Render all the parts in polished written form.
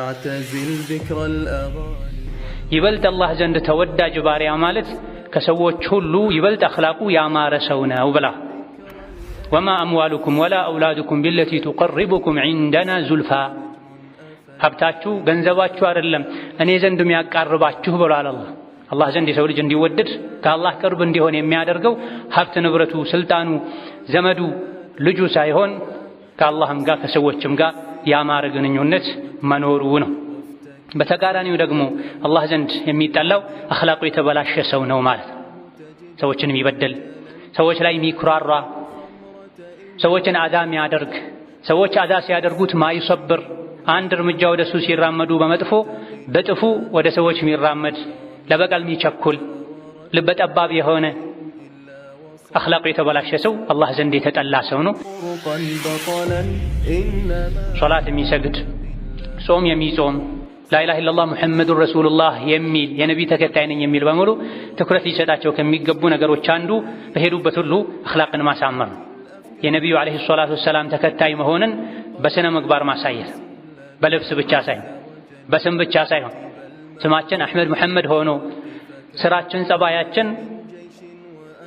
فاعتزل ذكر الأغاني ይበልጥ አላህ ዘንድ ተወዳጅ ባሪያ ማለት ከሰዎች ሁሉ ይበልጥ አኽላቁ ያማረ ሰው ነው ብላ ወማ አምዋሉኩም ወላ አውላዱኩም ቢለቲ ቱቀርቡኩም ዒንደና ዙልፋ ሀብታችሁ ገንዘባችሁ አይደለም እኔ ዘንድ የሚያቃርባችሁ ብሏል አላህ ዘንድ የሰው ልጅ እንዲወደድ ከአላህ ቅርብ እንዲሆን የሚያደርገው ሀብት ንብረቱ ስልጣኑ ዘመዱ ልጁ ሳይሆን ከአላህም ጋር ከሰዎችም ጋር ያማረ ግንኙነት መኖሩ ነው። በተቃራኒው ደግሞ አላህ ዘንድ የሚጠላው አኽላቁ የተበላሸ ሰው ነው ማለት ነው። ሰዎችን የሚበድል፣ ሰዎች ላይ የሚኩራራ፣ ሰዎችን አዛ የሚያደርግ፣ ሰዎች አዛ ሲያደርጉት ማይሰብር፣ አንድ እርምጃ ወደሱ ሲራመዱ በመጥፎ በጥፉ ወደ ሰዎች የሚራመድ፣ ለበቀል የሚቸኩል፣ ልበ ጠባብ የሆነ አኽላቁ የተበላሸ ሰው አላህ ዘንድ የተጠላ ሰው ነው። ሶላት የሚሰግድ፣ ጾም የሚጾም፣ ላኢላሃ ኢለላህ ሙሐመዱር ረሱሉላህ የሚል የነቢ ተከታይ ነኝ የሚል በሙሉ ትኩረት ሊሰጣቸው ከሚገቡ ነገሮች አንዱ በሄዱበት ሁሉ አኽላቅን ማሳመር ነው። የነቢዩ ዓለይሂ ሰላቱ ወሰላም ተከታይ መሆንን በስነ ምግባር ማሳየት፣ በልብስ ብቻ ሳይሆን በስም ብቻ ሳይሆን ስማችን አሕመድ ሙሐመድ ሆኖ ስራችን ጸባያችን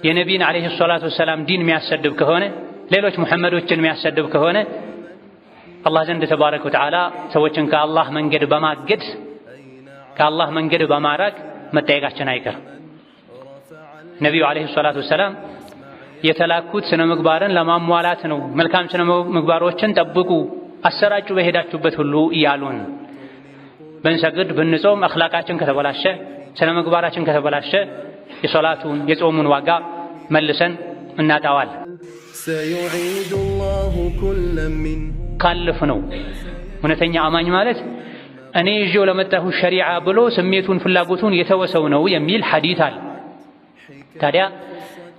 የነቢይን ዓለይሂ ሰላቱ ወሰላም ዲን የሚያሰድብ ከሆነ ሌሎች ሙሐመዶችን የሚያሰድብ ከሆነ አላህ ዘንድ ተባረከ ወተዓላ ሰዎችን ከአላህ መንገድ በማገድ ከአላህ መንገድ በማራቅ መጠየቃችን አይቀርም። ነቢዩ ዓለይሂ ሰላቱ ወሰላም የተላኩት ስነ ምግባርን ለማሟላት ነው። መልካም ስነ ምግባሮችን ጠብቁ፣ አሰራጩ በሄዳችሁበት ሁሉ እያሉን ብንሰግድ ብንጾም አኽላቃችን ከተበላሸ ስነ ምግባራችን ከተበላሸ የሶላቱን የጾሙን ዋጋ መልሰን እናጣዋል። ካለፍ ነው እውነተኛ አማኝ ማለት እኔ ይዤው ለመጣሁ ሸሪዓ ብሎ ስሜቱን ፍላጎቱን የተወሰው ነው የሚል ሐዲት አለ። ታዲያ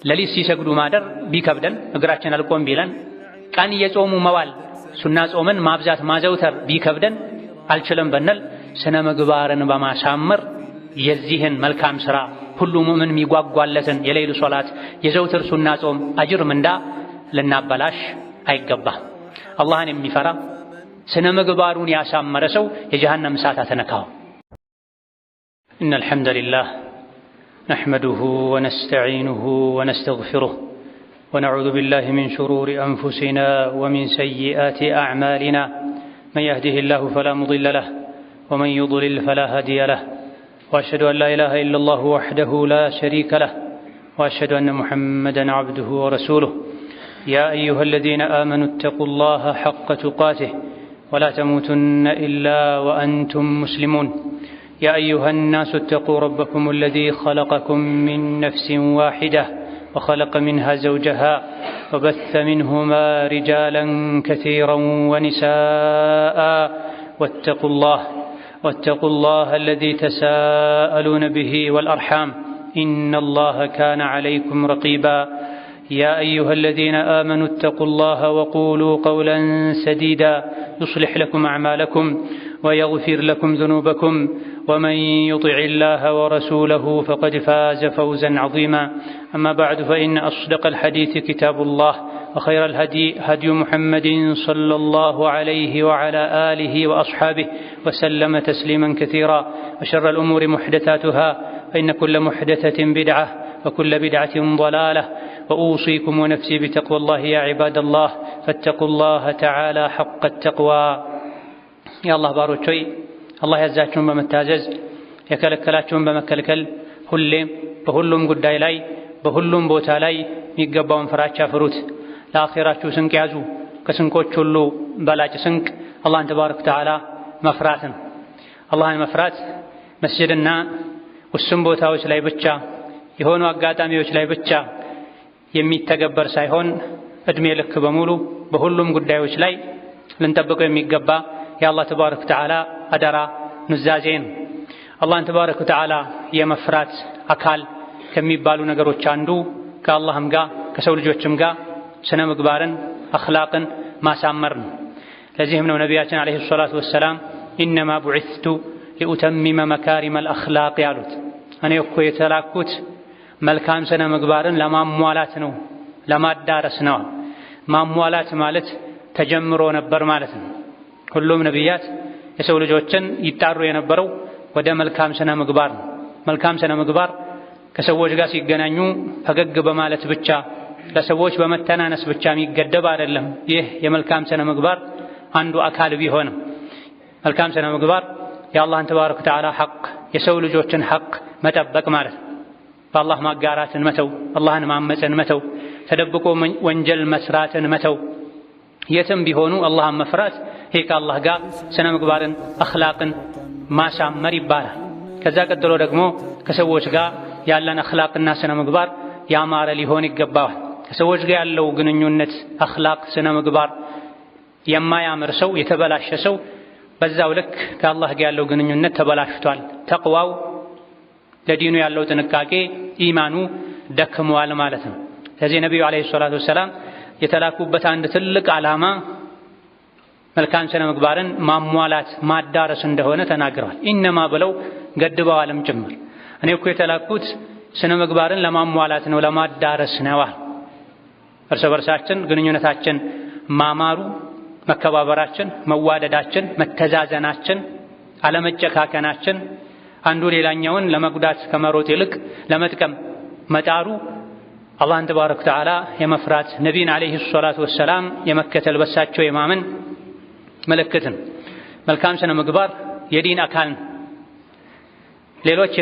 ለሊት ሲሰግዱ ማደር ቢከብደን እግራችን አልቆም ቢለን ቀን የጾሙ መዋል ሱና ጾምን ማብዛት ማዘውተር ቢከብደን አልችልም ብንል ስነ ምግባርን በማሳመር የዚህን መልካም ሥራ ሁሉ ሙእምን የሚጓጓለትን የሌሉ ሶላት የዘውትር ሱና ጾም አጅር ምንዳ ልናበላሽ አይገባም። አላህን የሚፈራ ስነ ምግባሩን ያሳመረ ሰው የጀሃነም እሳት አትነካው። ኢነል ሐምደሊላህ ነሕመዱሁ ወነስተዒኑሁ ወነስተግፊሩህ ወነዑዙ ቢላሂ ሚን ሹሩሪ አንፉሲና ወሚን ሰይአቲ አዕማሊና መን የህዲሂላሁ ፈላ ሙዲለ ለህ ወመን ዩድሊል ፈላ ሃዲየ ለህ وأشهد أن لا إله إلا الله وحده لا شريك له وأشهد أن محمدًا عبده ورسوله يا أيها الذين آمنوا اتقوا الله حق تقاته ولا تموتن إلا وأنتم مسلمون يا أيها الناس اتقوا ربكم الذي خلقكم من نفس واحدة وخلق منها زوجها وبث منهما رجالا كثيرا ونساء واتقوا الله الذي تساءلون به والأرحام إن الله كان عليكم رقيبا يا أيها الذين آمنوا اتقوا الله وقولوا قولا سديدا يصلح لكم أعمالكم ويغفر لكم ذنوبكم ومن يطع الله ورسوله فقد فاز فوزا عظيما أما بعد فإن أصدق الحديث كتاب الله وخير الهدي هدي محمد صلى الله عليه وعلى آله وأصحابه وسلم تسليما كثيرا وشر الأمور محدثاتها فإن كل محدثة بدعة وكل بدعة ضلالة وأوصيكم ونفسي بتقوى الله يا عباد الله فاتقوا الله تعالى حق التقوى يا الله باروچوي الله ያዛችሁን በመታዘዝ የከለከላችሁን በመከልከል ሁሌም በሁሉም ጉዳይ ላይ በሁሉም ቦታ ላይ የሚገባውን ፍራቻ ፍሩት። ለአኺራችሁ ስንቅ ያዙ። ከስንቆች ሁሉ በላጭ ስንቅ አላህን ተባረከ ወተዓላ መፍራትን። አላህን መፍራት መስጂድና ውስን ቦታዎች ላይ ብቻ የሆኑ አጋጣሚዎች ላይ ብቻ የሚተገበር ሳይሆን እድሜ ልክ በሙሉ በሁሉም ጉዳዮች ላይ ልንጠብቀው የሚገባ የአላህ ተባረከ ወተዓላ አደራ ኑዛዜን። አላህን ተባረከ ወተዓላ የመፍራት አካል ከሚባሉ ነገሮች አንዱ ከአላህም ጋር ከሰው ልጆችም ጋር ስነ ምግባርን አኽላቅን ማሳመር ነው። ለዚህም ነው ነቢያችን ዓለይሂ ሰላቱ ወሰላም ኢነማ ቡዒስቱ ሊኡተሚመ መካሪመል አኽላቅ ያሉት። እኔ እኮ የተላኩት መልካም ስነ ምግባርን ለማሟላት ነው፣ ለማዳረስ ነው። ማሟላት ማለት ተጀምሮ ነበር ማለት ነው። ሁሉም ነቢያት የሰው ልጆችን ይጣሩ የነበረው ወደ መልካም ስነ ምግባር ነው። መልካም ስነ ምግባር ከሰዎች ጋር ሲገናኙ ፈገግ በማለት ብቻ ለሰዎች በመተናነስ ብቻ የሚገደብ አይደለም። ይህ የመልካም ስነ ምግባር አንዱ አካል ቢሆንም መልካም ስነ ምግባር የአላህን ተባረከ ወተዓላ ሐቅ የሰው ልጆችን ሐቅ መጠበቅ ማለት ነው። በአላህ ማጋራትን መተው፣ አላህን ማመፅን መተው፣ ተደብቆ ወንጀል መስራትን መተው፣ የትም ቢሆኑ አላህን መፍራት። ይህ ከአላህ ጋር ስነ ምግባርን አኽላቅን ማሳመር ይባላል። ከዛ ቀጥሎ ደግሞ ከሰዎች ጋር ያለን አኽላቅና ስነ ምግባር ያማረ ሊሆን ይገባዋል። ከሰዎች ጋር ያለው ግንኙነት አኽላቅ ስነ ምግባር የማያምር ሰው የተበላሸ ሰው በዛው ልክ ከአላህ ጋር ያለው ግንኙነት ተበላሽቷል። ተቅዋው ለዲኑ ያለው ጥንቃቄ ኢማኑ ደክሟል ማለት ነው። ስለዚህ ነቢዩ ዓለይሂ ሰላቱ ወሰላም የተላኩበት አንድ ትልቅ ዓላማ መልካም ስነ ምግባርን ማሟላት ማዳረስ እንደሆነ ተናግረዋል። ኢነማ ብለው ገድበዋልም ጭምር። እኔ እኮ የተላኩት ስነ ምግባርን ለማሟላት ነው ለማዳረስ ነው። እርስ በርሳችን ግንኙነታችን ማማሩ፣ መከባበራችን፣ መዋደዳችን፣ መተዛዘናችን፣ አለመጨካከናችን፣ አንዱ ሌላኛውን ለመጉዳት ከመሮጥ ይልቅ ለመጥቀም መጣሩ አላህን ተባረከ ወተዓላ የመፍራት ነቢይን ዓለይሂ ሰላቱ ወሰላም የመከተል በሳቸው የማመን ምልክት ነው። መልካም ስነ ምግባር የዲን አካል ነው። ሌሎች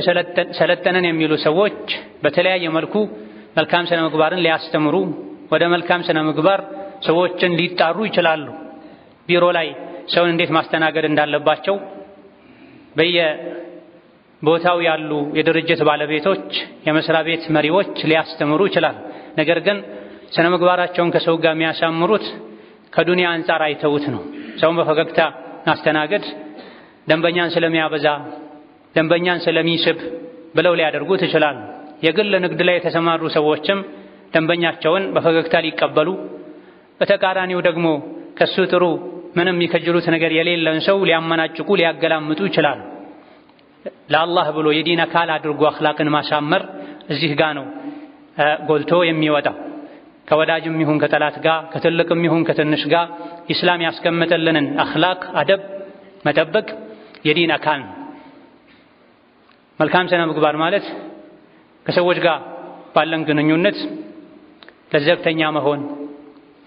ሰለጠነን የሚሉ ሰዎች በተለያየ መልኩ መልካም ስነ ምግባርን ሊያስተምሩ ወደ መልካም ስነ ምግባር ሰዎችን ሊጣሩ ይችላሉ። ቢሮ ላይ ሰውን እንዴት ማስተናገድ እንዳለባቸው በየቦታው ያሉ የድርጅት ባለቤቶች፣ የመስሪያ ቤት መሪዎች ሊያስተምሩ ይችላሉ። ነገር ግን ስነ ምግባራቸውን ከሰው ጋር የሚያሳምሩት ከዱንያ አንጻር አይተውት ነው። ሰውን በፈገግታ ማስተናገድ ደንበኛን ስለሚያበዛ ደንበኛን ስለሚስብ ብለው ሊያደርጉት ይችላሉ። የግል ንግድ ላይ የተሰማሩ ሰዎችም ደንበኛቸውን በፈገግታ ሊቀበሉ፣ በተቃራኒው ደግሞ ከሱ ጥሩ ምንም የሚከጅሉት ነገር የሌለን ሰው ሊያመናጭቁ ሊያገላምጡ ይችላሉ። ለአላህ ብሎ የዲን አካል አድርጎ አኽላቅን ማሳመር እዚህ ጋር ነው ጎልቶ የሚወጣው። ከወዳጅም ይሁን ከጠላት ጋር ከትልቅም ይሁን ከትንሽ ጋር ኢስላም ያስቀመጠልንን አኽላቅ አደብ መጠበቅ የዲን አካል ነው። መልካም ስነ ምግባር ማለት ከሰዎች ጋር ባለን ግንኙነት ለዘብተኛ መሆን፣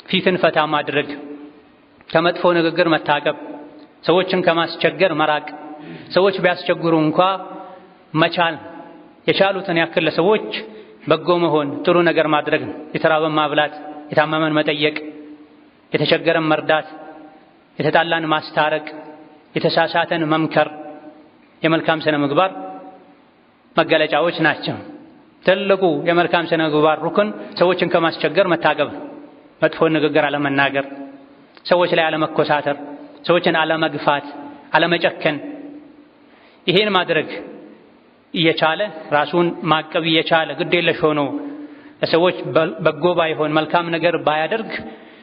ፊትን ፈታ ማድረግ፣ ከመጥፎ ንግግር መታቀብ፣ ሰዎችን ከማስቸገር መራቅ፣ ሰዎች ቢያስቸግሩ እንኳ መቻል፣ የቻሉትን ያክል ለሰዎች በጎ መሆን፣ ጥሩ ነገር ማድረግ ነው። የተራበን ማብላት፣ የታመመን መጠየቅ፣ የተቸገረን መርዳት፣ የተጣላን ማስታረቅ፣ የተሳሳተን መምከር የመልካም ስነ ምግባር መገለጫዎች ናቸው። ትልቁ የመልካም ስነ ምግባር ሩክን ሰዎችን ከማስቸገር መታቀብ፣ መጥፎ ንግግር አለመናገር፣ ሰዎች ላይ አለመኮሳተር፣ ሰዎችን አለመግፋት፣ አለመጨከን። ይሄን ማድረግ እየቻለ ራሱን ማቀብ እየቻለ ግዴለሽ ሆኖ ለሰዎች በጎ ባይሆን መልካም ነገር ባያደርግ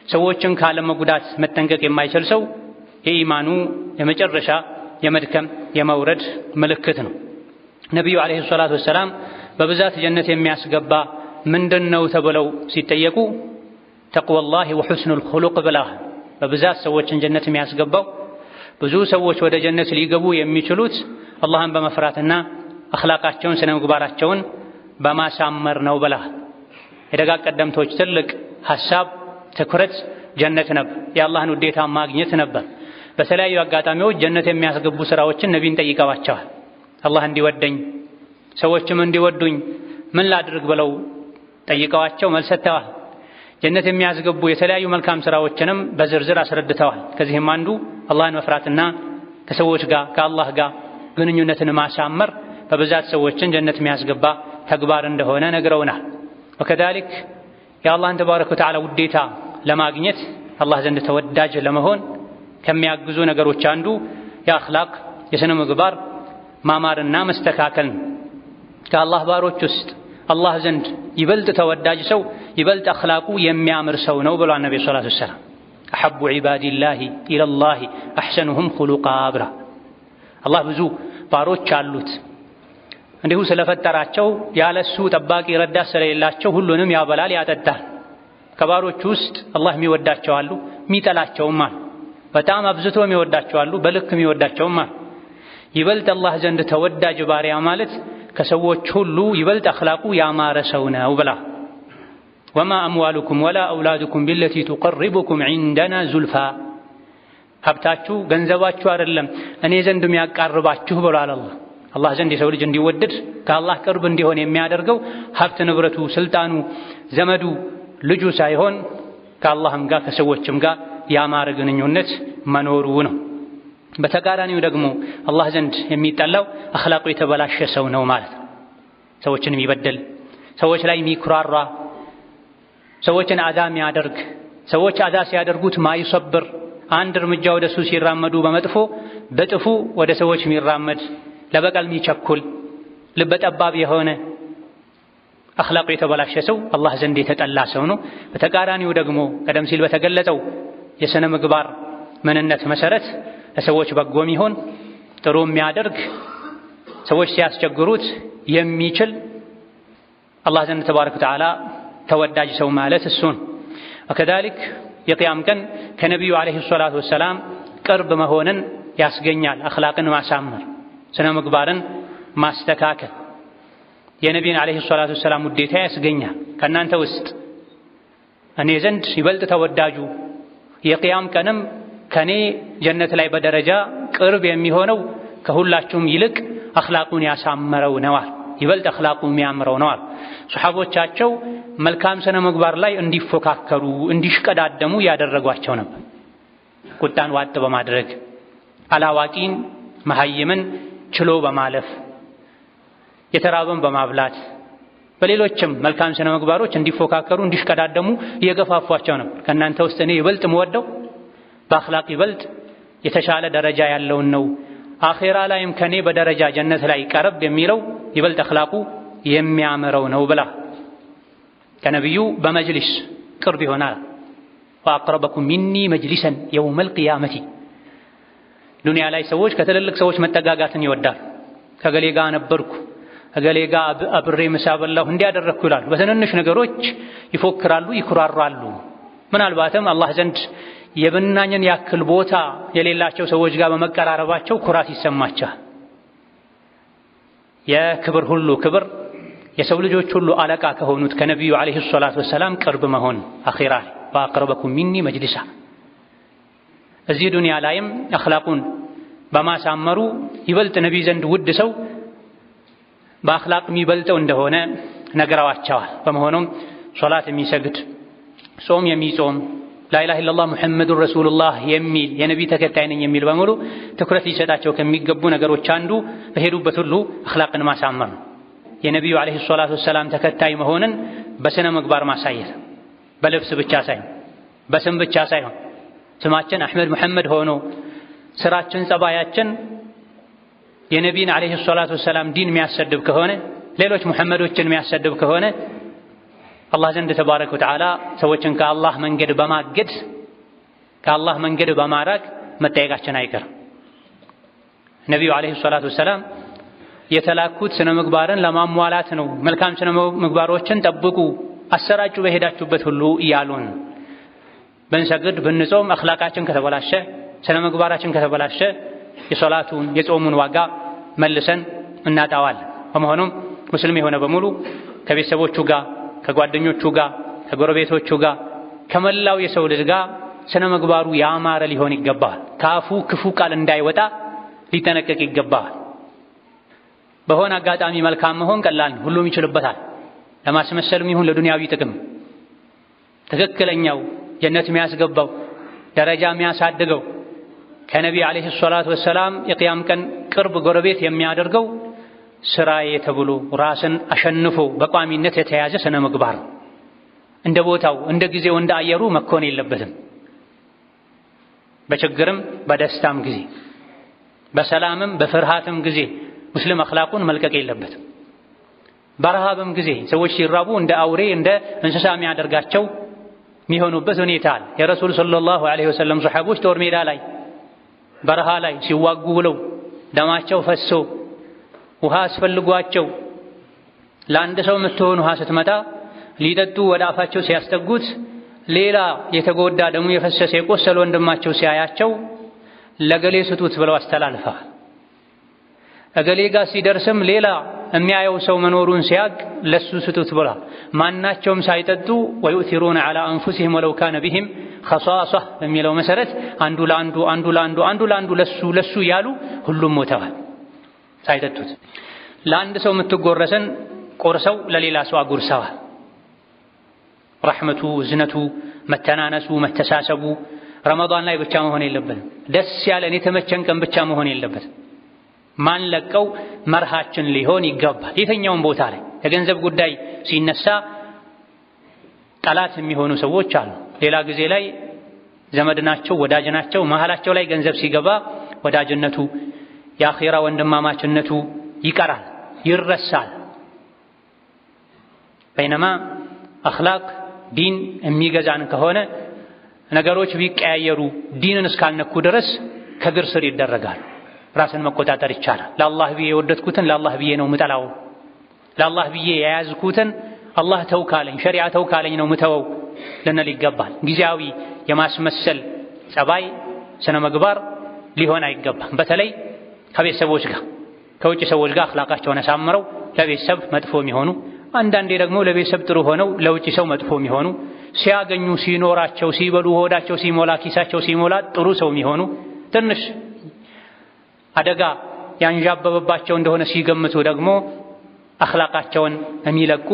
ሰዎችን ካለመጉዳት መጠንቀቅ የማይችል ሰው የኢማኑ የመጨረሻ የመድከም የመውረድ ምልክት ነው። ነቢዩ ዓለይሂ ሰላቱ ወሰላም በብዛት ጀነት የሚያስገባ ምንድነው ተብለው ሲጠየቁ ተቅወላሂ ወሑስኑል ኹሉቅ ብለዋል። በብዛት ሰዎችን ጀነት የሚያስገባው ብዙ ሰዎች ወደ ጀነት ሊገቡ የሚችሉት አላህን በመፍራትና አኽላቃቸውን ስነ ምግባራቸውን በማሳመር ነው ብለዋል። የደጋግ ቀደምቶች ትልቅ ሐሳብ ትኩረት ጀነት ነበር፣ የአላህን ውዴታ ማግኘት ነበር። በተለያዩ አጋጣሚዎች ጀነት የሚያስገቡ ስራዎችን ነቢይን ጠይቀዋቸዋል። አላህ እንዲወደኝ ሰዎችም እንዲወዱኝ ምን ላድርግ ብለው ጠይቀዋቸው መልስ ሰጥተዋል። ጀነት የሚያስገቡ የተለያዩ መልካም ስራዎችንም በዝርዝር አስረድተዋል። ከዚህም አንዱ አላህን መፍራትና ከሰዎች ጋር ከአላህ ጋር ግንኙነትን ማሳመር በብዛት ሰዎችን ጀነት የሚያስገባ ተግባር እንደሆነ ነግረውናል። ወከዛሊክ የአላህን ተባረከ ወተዓላ ውዴታ ለማግኘት አላህ ዘንድ ተወዳጅ ለመሆን ከሚያግዙ ነገሮች አንዱ የአኽላቅ የስነ ምግባር ማማርና መስተካከል ነው። ከአላህ ባሮች ውስጥ አላህ ዘንድ ይበልጥ ተወዳጅ ሰው ይበልጥ አኽላቁ የሚያምር ሰው ነው ብሏል ነብዩ ሰለላሁ ዐለይሂ ወሰለም። አሐቡ ዒባዲላሂ ኢለላሂ አሕሰኑሁም ኹሉቃ ብላ። አላህ ብዙ ባሮች አሉት። እንዲሁ ስለፈጠራቸው ያለሱ ጠባቂ ረዳት ስለሌላቸው ሁሉንም ያበላል ያጠጣል። ከባሮች ውስጥ አላህ የሚወዳቸው አሉ፣ የሚጠላቸውም አሉ። በጣም አብዝቶ የሚወዳቸው አሉ፣ በልክ የሚወዳቸውም አሉ። ይበልጥ አላህ ዘንድ ተወዳጅ ባሪያ ማለት ከሰዎች ሁሉ ይበልጥ አኽላቁ ያማረ ሰው ነው ብላ ወማ አምዋሉኩም ወላ አውላዱኩም ቢለቲ ቱቀርቡኩም ዒንደና ዙልፋ ሀብታችሁ ገንዘባችሁ አይደለም እኔ ዘንድ የሚያቃርባችሁ ብሏል አላህ። አላህ ዘንድ የሰው ልጅ እንዲወደድ ከአላህ ቅርብ እንዲሆን የሚያደርገው ሀብት ንብረቱ፣ ስልጣኑ፣ ዘመዱ፣ ልጁ ሳይሆን ከአላህም ጋር ከሰዎችም ጋር ያማረ ግንኙነት መኖሩ ነው። በተቃራኒው ደግሞ አላህ ዘንድ የሚጠላው አኽላቁ የተበላሸ ሰው ነው ማለት ነው። ሰዎችን የሚበድል፣ ሰዎች ላይ የሚኩራራ፣ ሰዎችን አዛ የሚያደርግ፣ ሰዎች አዛ ሲያደርጉት ማይሰብር፣ አንድ እርምጃ ወደ እሱ ሲራመዱ በመጥፎ በጥፉ ወደ ሰዎች የሚራመድ፣ ለበቀል የሚቸኩል፣ ልበ ጠባብ የሆነ አኽላቁ የተበላሸ ሰው አላህ ዘንድ የተጠላ ሰው ነው። በተቃራኒው ደግሞ ቀደም ሲል በተገለጸው የሥነ ምግባር ምንነት መሰረት ለሰዎች በጎ የሚሆን ጥሩ የሚያደርግ፣ ሰዎች ሲያስቸግሩት የሚችል አላህ ዘንድ ተባረከ ወተዓላ ተወዳጅ ሰው ማለት እሱን። ወከዛሊክ የቅያም ቀን ከነቢዩ ዓለይሂ ሰላቱ ወሰላም ቅርብ መሆንን ያስገኛል። አኽላቅን ማሳመር፣ ስነ ምግባርን ማስተካከል የነቢዩን ዓለይሂ ሰላቱ ወሰላም ውዴታ ያስገኛል። ከእናንተ ውስጥ እኔ ዘንድ ይበልጥ ተወዳጁ የቅያም ቀንም ከኔ ጀነት ላይ በደረጃ ቅርብ የሚሆነው ከሁላችሁም ይልቅ አኽላቁን ያሳመረው ነዋል፣ ይበልጥ አኽላቁ የሚያምረው ነዋል። ሱሐቦቻቸው መልካም ስነ ምግባር ላይ እንዲፎካከሩ እንዲሽቀዳደሙ ያደረጓቸው ነበር። ቁጣን ዋጥ በማድረግ አላዋቂን መሐይምን ችሎ በማለፍ የተራበን በማብላት በሌሎችም መልካም ስነ ምግባሮች እንዲፎካከሩ እንዲሽቀዳደሙ የገፋፏቸው ነበር። ከእናንተ ውስጥ እኔ ይበልጥ የምወደው በአኽላቅ ይበልጥ የተሻለ ደረጃ ያለውን ነው፣ አኼራ ላይም ከኔ በደረጃ ጀነት ላይ ቀረብ የሚለው ይበልጥ አኽላቁ የሚያምረው ነው ብላ ከነቢዩ በመጅሊስ ቅርብ ይሆናል። ወአቅረበኩም ሚኒ መጅሊሰን የውመል ቂያመቲ ዱንያ ላይ ሰዎች ከትልልቅ ሰዎች መጠጋጋትን ይወዳሉ። ከገሌ ጋር ነበርኩ፣ ከገሌ ጋር አብሬ ምሳ በላሁ፣ እንዲያደረግኩ ይላሉ። በትንንሽ ነገሮች ይፎክራሉ፣ ይኩራራሉ። ምናልባትም አላህ ዘንድ የብናኝን ያክል ቦታ የሌላቸው ሰዎች ጋር በመቀራረባቸው ኩራት ይሰማቸዋል። የክብር ሁሉ ክብር የሰው ልጆች ሁሉ አለቃ ከሆኑት ከነቢዩ ዓለይሂ ሰላቱ ወሰላም ቅርብ መሆን አኺራ ላይ ወአቅረበኩም ሚኒ መጅሊሳ። እዚህ ዱንያ ላይም አኽላቁን በማሳመሩ ይበልጥ ነቢይ ዘንድ ውድ ሰው በአኽላቅ የሚበልጠው እንደሆነ ነግረዋቸዋል። በመሆኑም ሶላት የሚሰግድ፣ ጾም የሚጾም፣ ላኢላሃ ኢለላህ ሙሐመዱን ረሱሉላህ የሚል የነቢይ ተከታይ ነኝ የሚል በሙሉ ትኩረት ሊሰጣቸው ከሚገቡ ነገሮች አንዱ በሄዱበት ሁሉ አኽላቅን ማሳመር ነው። የነቢዩ ዓለይሂ ሰላቱ ወሰላም ተከታይ መሆንን በስነ ምግባር ማሳየት፣ በልብስ ብቻ ሳይሆን በስም ብቻ ሳይሆን ስማችን አሕመድ ሙሐመድ ሆኖ ስራችን ጸባያችን የነቢይን ዓለይሂ ሰላቱ ወሰላም ዲን የሚያሰድብ ከሆነ ሌሎች ሙሐመዶችን የሚያሰድብ ከሆነ አላህ ዘንድ ተባረከ ወተዓላ ሰዎችን ከአላህ መንገድ በማገድ ከአላህ መንገድ በማራቅ መጠየቃችን አይቀርም። ነቢዩ ዓለይሂ ሰላቱ ወሰላም የተላኩት ስነ ምግባርን ለማሟላት ነው። መልካም ስነ ምግባሮችን ጠብቁ፣ አሰራጩ በሄዳችሁበት ሁሉ እያሉን ብንሰግድ ብንጾም አኽላቃችን ከተበላሸ ስነ ምግባራችን ከተበላሸ የሶላቱን የጾሙን ዋጋ መልሰን እናጣዋለን። በመሆኑም ሙስሊም የሆነ በሙሉ ከቤተሰቦቹ ጋር ከጓደኞቹ ጋር ከጎረቤቶቹ ጋር ከመላው የሰው ልጅ ጋር ስነ ምግባሩ ያማረ ሊሆን ይገባል። ካፉ ክፉ ቃል እንዳይወጣ ሊጠነቀቅ ይገባል። በሆነ አጋጣሚ መልካም መሆን ቀላል ነው፣ ሁሉም ይችልበታል። ለማስመሰልም ይሁን ለዱንያዊ ጥቅም ትክክለኛው ጀነት የሚያስገባው ደረጃ የሚያሳድገው ከነቢይ ዓለይሂ ሰላቱ ወሰላም የቅያም ቀን ቅርብ ጎረቤት የሚያደርገው ስራዬ ተብሎ ራስን አሸንፎ በቋሚነት የተያዘ ስነ ምግባር እንደ ቦታው እንደ ጊዜው እንደ አየሩ መኮን የለበትም። በችግርም በደስታም ጊዜ በሰላምም በፍርሃትም ጊዜ ሙስሊም አኽላቁን መልቀቅ የለበትም። በረሃብም ጊዜ ሰዎች ሲራቡ እንደ አውሬ እንደ እንስሳ የሚያደርጋቸው የሚሆኑበት ሁኔታ አለ። የረሱል ሰለላሁ ዐለይሂ ወሰለም ሰሐቦች ጦር ሜዳ ላይ በረሃ ላይ ሲዋጉ ብለው ደማቸው ፈሶ ውሃ አስፈልጓቸው ለአንድ ሰው የምትሆን ውሃ ስትመጣ ሊጠጡ ወደ አፋቸው ሲያስጠጉት ሌላ የተጎዳ ደሙ የፈሰሰ የቆሰለ ወንድማቸው ሲያያቸው ለገሌ ስጡት ብለው አስተላልፈዋል። እገሌ ጋር ሲደርስም ሌላ የሚያየው ሰው መኖሩን ሲያቅ ለሱ ስጡት ብለዋል። ማናቸውም ሳይጠጡ ወዩእቲሩነ ዐላ አንፉሲሂም ወለው ካነ ቢሂም ኸሷሷ በሚለው መሰረት አንዱ ለአንዱ ለሱ ያሉ ሁሉም ሞተዋል ሳይጠጡት። ለአንድ ሰው የምትጎረሰን ቆርሰው ለሌላ ሰው አጉርሰዋል። ረሕመቱ፣ እዝነቱ፣ መተናነሱ፣ መተሳሰቡ ረመዳን ላይ ብቻ መሆን የለበትም። ደስ ያለን የተመቸን ቀን ብቻ መሆን የለበትም። ማን ለቀው መርሃችን ሊሆን ይገባል። የትኛውም ቦታ ላይ የገንዘብ ጉዳይ ሲነሳ ጠላት የሚሆኑ ሰዎች አሉ። ሌላ ጊዜ ላይ ዘመድ ናቸው፣ ወዳጅ ናቸው። መሃላቸው ላይ ገንዘብ ሲገባ ወዳጅነቱ፣ የአኺራ ወንድማማችነቱ ይቀራል፣ ይረሳል። በይነማ አኽላቅ ዲን የሚገዛን ከሆነ ነገሮች ቢቀያየሩ ዲንን እስካልነኩ ድረስ ከእግር ስር ይደረጋል። ራስን መቆጣጠር ይቻላል። ለአላህ ብዬ የወደድኩትን ለአላህ ብዬ ነው ምጠላው፣ ለአላህ ብዬ የያዝኩትን አላህ ተው ካለኝ ሸሪዓ ተው ካለኝ ነው ምተወው ልንል ይገባል። ጊዜያዊ የማስመሰል ጸባይ፣ ስነ ምግባር ሊሆን አይገባም። በተለይ ከቤተሰቦች ጋር ከውጭ ሰዎች ጋር አኽላቃቸውን አሳምረው ለቤተሰብ መጥፎ የሚሆኑ አንዳንዴ ደግሞ ለቤተሰብ ጥሩ ሆነው ለውጭ ሰው መጥፎ የሚሆኑ ሲያገኙ ሲኖራቸው ሲበሉ ሆዳቸው ሲሞላ ኪሳቸው ሲሞላ ጥሩ ሰው የሚሆኑ ትንሽ አደጋ ያንዣበበባቸው እንደሆነ ሲገምቱ ደግሞ አኽላቃቸውን የሚለቁ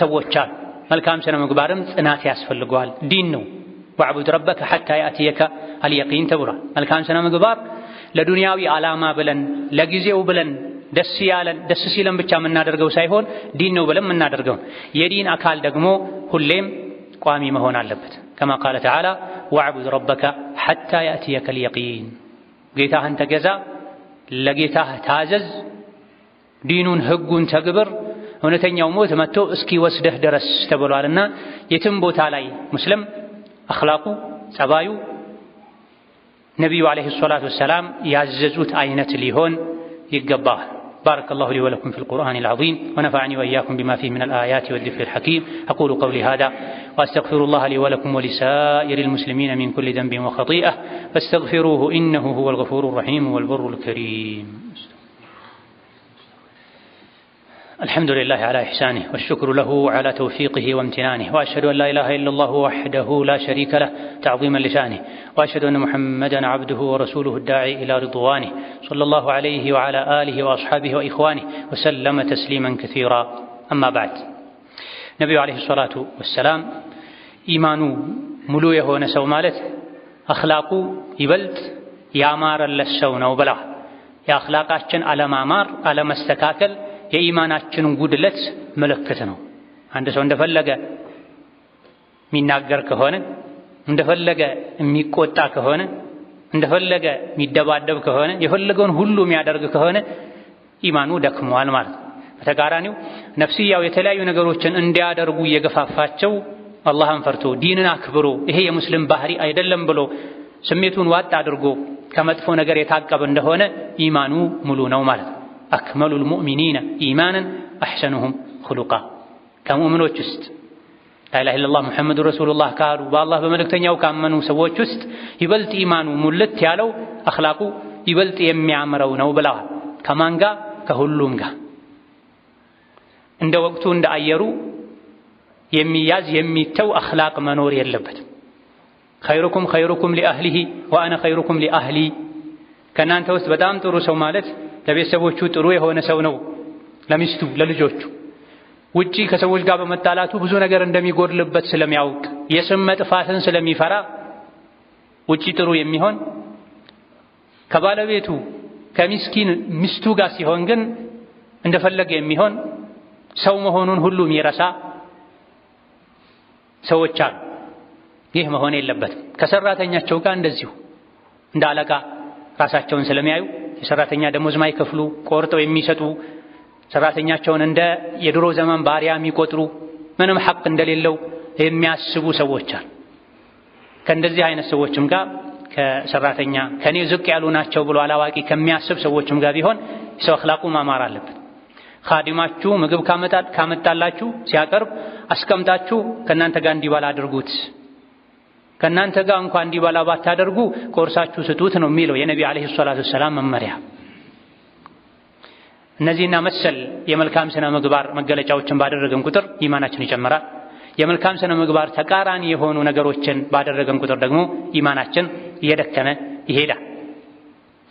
ሰዎች አሉ። መልካም ስነ ምግባርም ጽናት ያስፈልገዋል። ዲን ነው። ወዕቡድ ረበከ ሐታ ያእትየከ አልየቂን ተብሏል። መልካም ስነ ምግባር ለዱንያዊ ዓላማ ብለን ለጊዜው ብለን ደስ ሲለን ብቻ የምናደርገው ሳይሆን ዲን ነው ብለን የምናደርገው የዲን አካል ደግሞ ሁሌም ቋሚ መሆን አለበት። ከማ ቃለ ተዓላ ወዕቡድ ረበከ ሐታ ያእትየከ አልየቂን፣ ጌታህን ተገዛ፣ ለጌታህ ታዘዝ፣ ዲኑን ህጉን ተግብር፣ እውነተኛው ሞት መጥቶ እስኪ ወስደህ ድረስ ተብሏልና የትም ቦታ ላይ ሙስሊም አኽላቁ ጸባዩ ነቢዩ ዓለይሂ ሰላቱ ወሰላም ያዘዙት አይነት ሊሆን ይገባል። بارك الله لي ولكم في القرآن العظيم ونفعني وإياكم بما فيه من الآيات والذكر الحكيم. أقول قولي هذا وأستغفر الله لي ولكم ولسائر المسلمين من كل ذنب وخطيئة فاستغفروه إنه هو الغفور الرحيم والبر الكريم. الحمد لله على إحسانه والشكر له على توفيقه وامتنانه، وأشهد أن لا إله إلا الله وحده لا شريك له تعظيما لشانه، وأشهد أن محمدا عبده ورسوله الداعي إلى رضوانه صلى الله عليه وعلى آله وأصحابه وإخوانه وسلم تسليما كثيرا. أما بعد، نبي عليه الصلاة والسلام إيمانه ملويه ونسو مالت أخلاقه يبلت يامار للسون وبلا يا أخلاقاتشن على مامار على مستكاكل የኢማናችንን ጉድለት ምልክት ነው። አንድ ሰው እንደፈለገ የሚናገር ከሆነ እንደፈለገ የሚቆጣ ከሆነ እንደፈለገ የሚደባደብ ከሆነ የፈለገውን ሁሉ የሚያደርግ ከሆነ ኢማኑ ደክሟል ማለት ነው። በተቃራኒው ነፍስያው የተለያዩ ነገሮችን እንዲያደርጉ እየገፋፋቸው አላህን ፈርቶ ዲንን አክብሮ ይሄ የሙስሊም ባህሪ አይደለም ብሎ ስሜቱን ዋጥ አድርጎ ከመጥፎ ነገር የታቀበ እንደሆነ ኢማኑ ሙሉ ነው ማለት ነው። አክመሉል ሙእሚኒነ ኢማናን አሕሰኑሁም ኹሉቃ፣ ከሙእሚኖች ውስጥ ላኢላሃ ኢለላህ ሙሐመዱ ረሱሉላህ ካሉ በአላህ በመልእክተኛው ካመኑ ሰዎች ውስጥ ይበልጥ ኢማኑ ሙልት ያለው አኽላቁ ይበልጥ የሚያምረው ነው ብለዋል። ከማን ጋር? ከሁሉም ጋር። እንደ ወቅቱ እንደ አየሩ የሚያዝ የሚተው አኽላቅ መኖር የለበትም። ኸይሩኩም ኸይሩኩም ሊአህሊሂ ወአነ ኸይሩኩም ሊአህሊ፣ ከእናንተ ውስጥ በጣም ጥሩ ሰው ማለት ለቤተሰቦቹ ጥሩ የሆነ ሰው ነው፣ ለሚስቱ ለልጆቹ። ውጪ ከሰዎች ጋር በመጣላቱ ብዙ ነገር እንደሚጎድልበት ስለሚያውቅ የስም መጥፋትን ስለሚፈራ ውጪ ጥሩ የሚሆን ከባለቤቱ ከሚስኪን ሚስቱ ጋር ሲሆን ግን እንደፈለገ የሚሆን ሰው መሆኑን ሁሉ የሚረሳ ሰዎች አሉ። ይህ መሆን የለበትም። ከሰራተኛቸው ጋር እንደዚሁ እንደ አለቃ ራሳቸውን ስለሚያዩ የሰራተኛ ደሞዝ ማይከፍሉ ቆርጠው የሚሰጡ ሰራተኛቸውን እንደ የድሮ ዘመን ባሪያ የሚቆጥሩ ምንም ሐቅ እንደሌለው የሚያስቡ ሰዎች አሉ። ከእንደዚህ አይነት ሰዎችም ጋር ከሰራተኛ ከኔ ዝቅ ያሉ ናቸው ብሎ አላዋቂ ከሚያስብ ሰዎችም ጋር ቢሆን ሰው አኽላቁ ማማር አለበት። ኻዲማችሁ ምግብ ካመጣላችሁ ሲያቀርብ አስቀምጣችሁ ከናንተ ጋር እንዲበላ አድርጉት። ከናንተ ጋር እንኳን እንዲበላ ባታደርጉ ቆርሳችሁ ስጡት ነው የሚለው የነቢ አለይሂ ሰላቱ ወሰላም መመሪያ። እነዚህና መሰል የመልካም ስነ ምግባር መገለጫዎችን ባደረገን ቁጥር ኢማናችን ይጨምራል። የመልካም ስነ ምግባር ተቃራኒ የሆኑ ነገሮችን ባደረገን ቁጥር ደግሞ ኢማናችን እየደከመ ይሄዳል።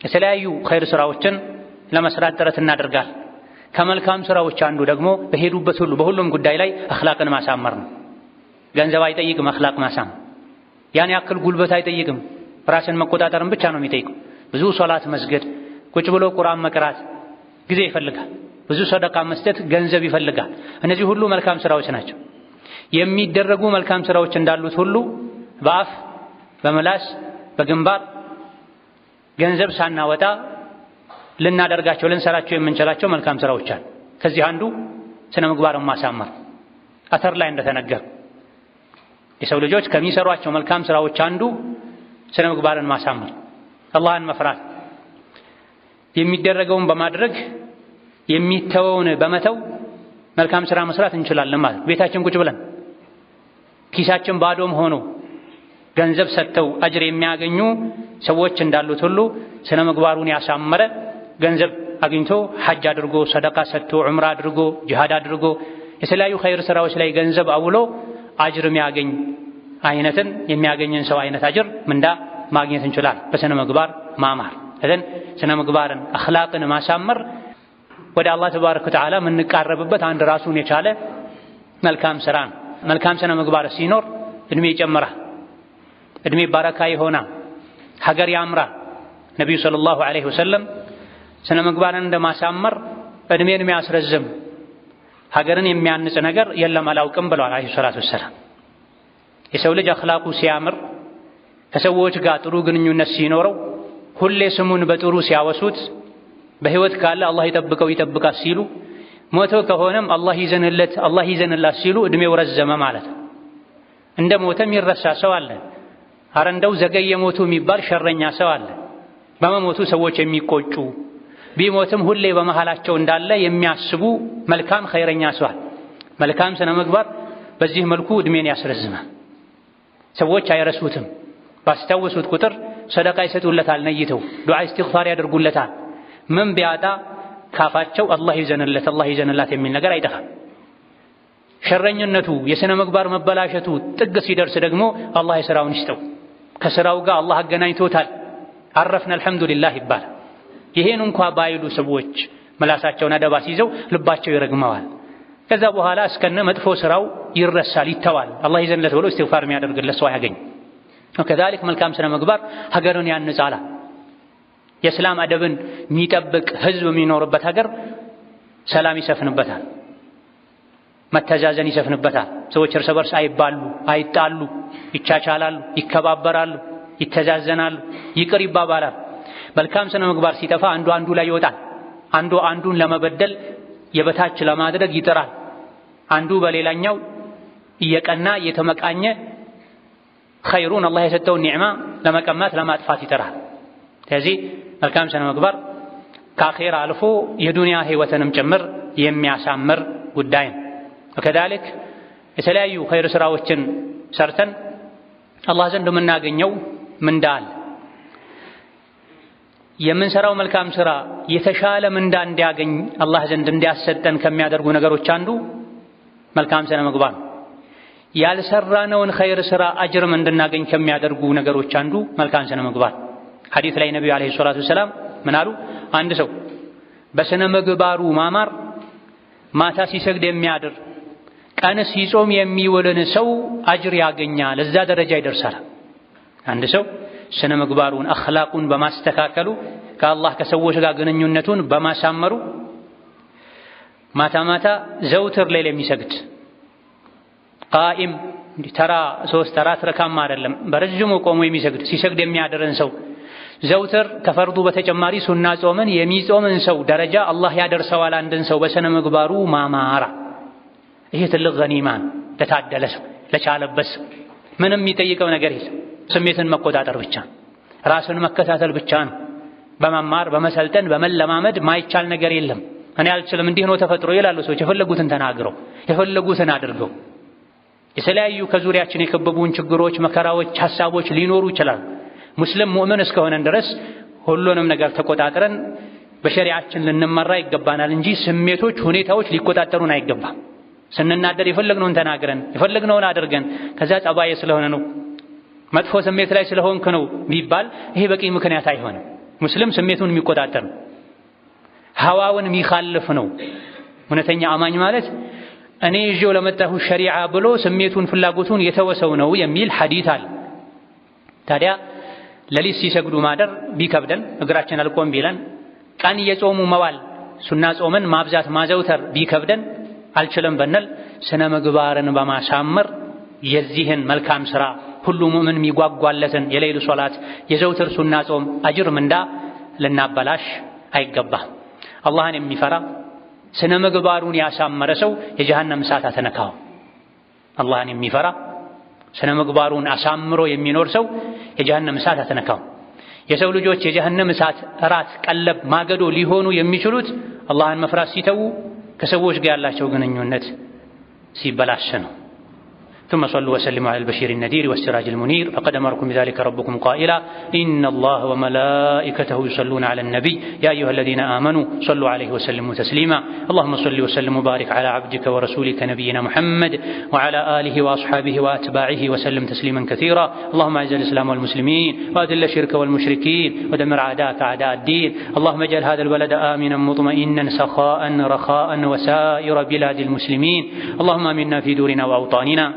የተለያዩ ኸይር ስራዎችን ለመስራት ጥረት እናደርጋለን። ከመልካም ስራዎች አንዱ ደግሞ በሄዱበት ሁሉ በሁሉም ጉዳይ ላይ አኽላቅን ማሳመር ነው። ገንዘብ አይጠይቅም አኽላቅ ማሳመር። ያን ያክል ጉልበት አይጠይቅም። ራስን መቆጣጠርን ብቻ ነው የሚጠይቀው። ብዙ ሶላት መስገድ፣ ቁጭ ብሎ ቁርአን መቅራት ጊዜ ይፈልጋል። ብዙ ሰደቃ መስጠት ገንዘብ ይፈልጋል። እነዚህ ሁሉ መልካም ስራዎች ናቸው። የሚደረጉ መልካም ስራዎች እንዳሉት ሁሉ በአፍ በምላስ በግንባር ገንዘብ ሳናወጣ ልናደርጋቸው ልንሰራቸው የምንችላቸው መልካም ስራዎች አሉ። ከዚህ አንዱ ስነ ምግባርን ማሳመር። አተር ላይ እንደተነገረ የሰው ልጆች ከሚሰሯቸው መልካም ስራዎች አንዱ ስነ ምግባርን ማሳመር፣ አላህን መፍራት፣ የሚደረገውን በማድረግ የሚተወውን በመተው መልካም ስራ መስራት እንችላለን ማለት። ቤታችን ቁጭ ብለን ኪሳችን ባዶም ሆኖ ገንዘብ ሰጥተው አጅር የሚያገኙ ሰዎች እንዳሉት ሁሉ ስነ ምግባሩን ያሳመረ ገንዘብ አግኝቶ ሐጅ አድርጎ ሰደቃ ሰጥቶ ዑምራ አድርጎ ጂሃድ አድርጎ የተለያዩ ኸይር ስራዎች ላይ ገንዘብ አውሎ አጅር የሚያገኝን ሰው አይነት አጅር ምንዳ ማግኘት እንችላለን በስነ ምግባር ማማር። እዘን ስነ ምግባርን አኽላቅን ማሳመር ወደ አላህ ተባረከ ወተዓላ የምንቃረብበት አንድ ራሱን የቻለ መልካም ስራ ነው። መልካም ስነ ምግባር ሲኖር እድሜ ይጨምራል፣ እድሜ ባረካ ይሆናል፣ ሀገር ያምራል። ነቢዩ ሰለላሁ ዐለይሂ ወሰለም ስነ ምግባርን እንደማሳመር እድሜን የሚያስረዝም ሀገርን የሚያንጽ ነገር የለም አላውቅም ብለዋል ዐለይሂ ሰላቱ ወሰላም። የሰው ልጅ አኽላቁ ሲያምር፣ ከሰዎች ጋር ጥሩ ግንኙነት ሲኖረው፣ ሁሌ ስሙን በጥሩ ሲያወሱት፣ በህይወት ካለ አላህ ይጠብቀው ይጠብቃት ሲሉ፣ ሞቶ ከሆነም አላህ ይዘንላት ሲሉ እድሜው ረዘመ ማለት ነው። እንደ ሞተም ይረሳ ሰው አለ። አረ እንደው ዘገየ ሞቱ የሚባል ሸረኛ ሰው አለ። በመሞቱ ሰዎች የሚቆጩ ቢሞትም ሁሌ በመሃላቸው እንዳለ የሚያስቡ መልካም ኸይረኛ ሰው አለ። መልካም ስነ ምግባር በዚህ መልኩ እድሜን ያስረዝማል። ሰዎች አይረሱትም። ባስታወሱት ቁጥር ሰደቃ ይሰጡለታል፣ ነይተው ዱዓ ኢስቲግፋር ያደርጉለታል። ምን ቢያጣ ካፋቸው አላህ ይዘንላት የሚል ነገር አይጠፋም። ሸረኝነቱ የስነ ምግባር መበላሸቱ ጥግ ሲደርስ ደግሞ አላህ የሥራውን ይስጠው፣ ከሥራው ጋር አላህ አገናኝቶታል፣ አረፍና አልሐምዱሊላህ ይባላል። ይሄን እንኳ ባይሉ ሰዎች መላሳቸውን አደባ ሲይዘው ልባቸው ይረግመዋል። ከዛ በኋላ እስከነ መጥፎ ስራው ይረሳል፣ ይተዋል። አላህ ይዘንለት ብሎ ኢስቲግፋር የሚያደርግለት ሰው አያገኝ። ወከዛሊክ መልካም ስነ ምግባር ሀገርን ያንጻል። የእስላም አደብን የሚጠብቅ ህዝብ የሚኖርበት ሀገር ሰላም ይሰፍንበታል፣ መተዛዘን ይሰፍንበታል። ሰዎች እርስ በርስ አይባሉ፣ አይጣሉ፣ ይቻቻላሉ፣ ይከባበራሉ፣ ይተዛዘናሉ፣ ይቅር ይባባላል። መልካም ስነ ምግባር ሲጠፋ አንዱ ላይ ይወጣል። አንዱ አንዱን ለመበደል የበታች ለማድረግ ይጥራል። አንዱ በሌላኛው እየቀና እየተመቃኘ ኸይሩን አላህ የሰጠውን ኒዕማ ለመቀማት ለማጥፋት ይጥራል። ስለዚህ መልካም ስነ ምግባር ከአኼራ አልፎ የዱንያ ህይወትንም ጭምር የሚያሳምር ጉዳይ ነው። ወከዛሊክ የተለያዩ ኸይር ስራዎችን ሰርተን አላህ ዘንድ የምናገኘው ምንዳ አለ። የምንሰራው መልካም ስራ የተሻለ ምንዳ እንዲያገኝ አላህ ዘንድ እንዲያሰጠን ከሚያደርጉ ነገሮች አንዱ መልካም ስነ ምግባር ነው። ያልሰራነውን ኸይር ስራ አጅርም እንድናገኝ ከሚያደርጉ ነገሮች አንዱ መልካም ስነ ምግባር። ሐዲስ ላይ ነብዩ አለይሂ ሰላቱ ወሰላም ምን አሉ? አንድ ሰው በስነ ምግባሩ ማማር ማታ ሲሰግድ የሚያድር ቀን ሲጾም የሚውልን ሰው አጅር ያገኛል፣ እዛ ደረጃ ይደርሳል። አንድ ሰው ስነ ምግባሩን አኽላቁን በማስተካከሉ ከአላህ ከሰዎች ጋር ግንኙነቱን በማሳመሩ ማታ ማታ ዘውትር ሌሊት የሚሰግድ ቃኢም ተራ 3-4 ረካማ አይደለም በረጅሙ ቆሞ የሚሰግድ ሲሰግድ የሚያድርን ሰው ዘውትር ከፈርዱ በተጨማሪ ሱና ጾምን የሚጾምን ሰው ደረጃ አላህ ያደርሰዋል። አንድን ሰው በስነ ምግባሩ ማማራ ይሄ ትልቅ ገኒማን ለታደለ ሰው ለቻለበት ሰው ምንም የሚጠይቀው ነገር የለም። ስሜትን መቆጣጠር ብቻ፣ ራስን መከታተል ብቻ ነው። በመማር በመሰልጠን በመለማመድ ማይቻል ነገር የለም። እኔ አልችልም እንዲህ ነው ተፈጥሮ ይላሉ ሰዎች። የፈለጉትን ተናግረው የፈለጉትን አድርገው የተለያዩ ከዙሪያችን የከበቡን ችግሮች፣ መከራዎች፣ ሐሳቦች ሊኖሩ ይችላል። ሙስሊም ሙእምን እስከሆነን ድረስ ሁሉንም ነገር ተቆጣጥረን በሸሪዓችን ልንመራ ይገባናል እንጂ ስሜቶች፣ ሁኔታዎች ሊቆጣጠሩን አይገባም። ስንናደር የፈለግነውን ተናግረን የፈለግነውን አድርገን ከዛ ጠባዬ ስለሆነ ነው መጥፎ ስሜት ላይ ስለሆንክ ነው ቢባል ይሄ በቂ ምክንያት አይሆንም። ሙስሊም ስሜቱን የሚቆጣጠር ነው፣ ሐዋውን የሚኻልፍ ነው። እውነተኛ አማኝ ማለት እኔ ይዤው ለመጣሁ ሸሪዓ ብሎ ስሜቱን ፍላጎቱን የተወሰው ነው የሚል ሐዲስ አለ። ታዲያ ለሊት ሲሰግዱ ማደር ቢከብደን፣ እግራችን አልቆም ቢለን፣ ቀን እየጾሙ መዋል ሱና ጾምን ማብዛት ማዘውተር ቢከብደን አልችልም ብንል ስነ ምግባርን በማሳመር የዚህን መልካም ሥራ ሁሉ ሙእምን የሚጓጓለትን የሌሉ ሶላት የዘውትር ሱና ጾም አጅር ምንዳ ልናበላሽ አይገባም። አላህን የሚፈራ ስነ ምግባሩን ያሳመረ ሰው የጀሃነም እሳት አትነካው። አላህን የሚፈራ ስነ ምግባሩን አሳምሮ የሚኖር ሰው የጀሃነም እሳት አትነካው። የሰው ልጆች የጀሃነም እሳት እራት፣ ቀለብ፣ ማገዶ ሊሆኑ የሚችሉት አላህን መፍራት ሲተዉ ከሰዎች ጋር ያላቸው ግንኙነት ሲበላሽ ነው። ثم صلوا وسلموا على البشير النذير والسراج المنير فقد أمركم بذلك ربكم قائلا إن الله وملائكته يصلون على النبي يا أيها الذين آمنوا صلوا عليه وسلموا تسليما اللهم صل وسلم وبارك على عبدك ورسولك نبينا محمد وعلى آله وأصحابه وأتباعه وسلم تسليما كثيرا اللهم أعز الإسلام والمسلمين وأذل الشرك والمشركين ودمر أعداءك أعداء الدين اللهم اجعل هذا البلد آمنا مطمئنا سخاء رخاء وسائر بلاد المسلمين اللهم آمنا في دورنا وأوطاننا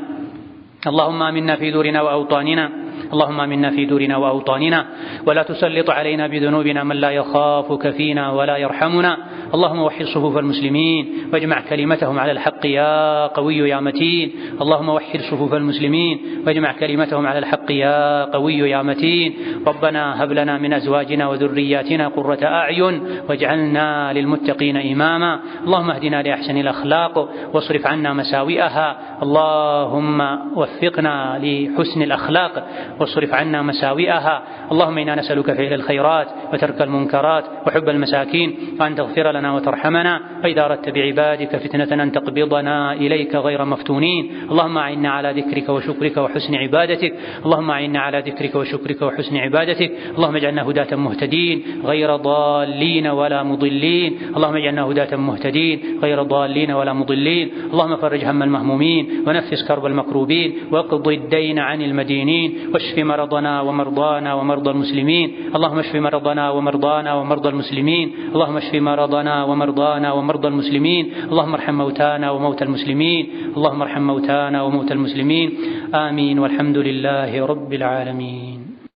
اللهم آمنا في دورنا وأوطاننا اللهم آمنا في دورنا وأوطاننا ولا تسلط علينا بذنوبنا من لا يخافك فينا ولا يرحمنا اللهم وحد صفوف المسلمين واجمع كلمتهم على الحق يا قوي يا متين اللهم وحد صفوف المسلمين واجمع كلمتهم على الحق يا قوي يا متين ربنا هب لنا من أزواجنا وذرياتنا قرة أعين واجعلنا للمتقين إماما اللهم اهدنا لأحسن الأخلاق واصرف عنا مساوئها اللهم وفقنا لحسن الأخلاق واصرف عنا مساوئها اللهم إنا نسألك فعل الخيرات وترك المنكرات وحب المساكين وأن تغفر لنا وترحمنا وإذا أردت بعبادك فتنة أن تقبضنا إليك غير مفتونين اللهم أعنا على ذكرك وشكرك وحسن عبادتك اللهم أعنا على ذكرك وشكرك وحسن عبادتك اللهم اجعلنا هداة مهتدين غير ضالين ولا مضلين اللهم اجعلنا هداة مهتدين غير ضالين ولا مضلين اللهم فرج هم المهمومين ونفس كرب المكروبين واقض الدين عن المدينين واشف مرضنا ومرضانا ومرضى المسلمين اللهم اشف مرضنا ومرضانا ومرضى المسلمين اللهم اشف مرضنا ومرضانا ومرضى المسلمين اللهم ارحم موتانا وموتى المسلمين اللهم ارحم موتانا وموتى المسلمين آمين والحمد لله رب العالمين.